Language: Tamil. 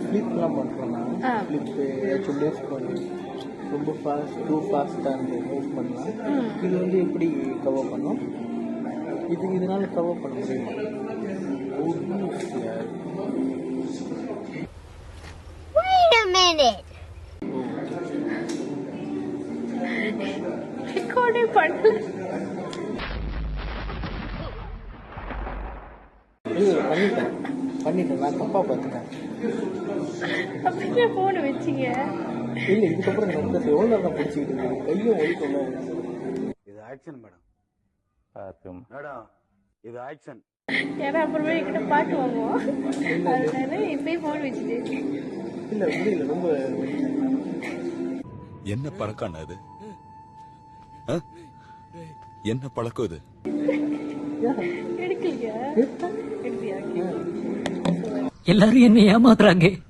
ஃப்ளிப்லாம் பண்ணுறோன்னா ஃப்ளிப்பு ஏதாச்சும் மூவ் பண்ணி ரொம்ப ஃபாஸ்ட்டாக அந்த மூவ் பண்ணலாம். இது வந்து எப்படி கவர் பண்ணோம்? இதனால கவர் பண்ண முடியுமா? Wait a minute. ரெக்கார்டே பண்ணல. இல்லை பண்ணிட்டேன் நான் தப்பாக பார்த்துட்டேன். அப்படியே போன வச்சிங்க. இல்லை இதுக்கப்புறம் நம்ம எவ்வளோ நேரம் பிடிச்சிக்கிட்டு இருக்கு கையும் ஒழிக்கணும். இது ஆக்ஷன் மேடம். மேடம் இது ஆக்ஷன். ஏன்னா அப்புறமே என்கிட்ட பாட்டு வாங்குவோம். அதனால இப்பயே போன் வச்சுட்டு. இல்லை முடியல ரொம்ப. என்ன பழக்கம் அது? என்ன பழக்கம் இது? எடுக்கலையா? எடுத்தியா? எல்லாரும் என்ன ஏமாத்துறாங்க.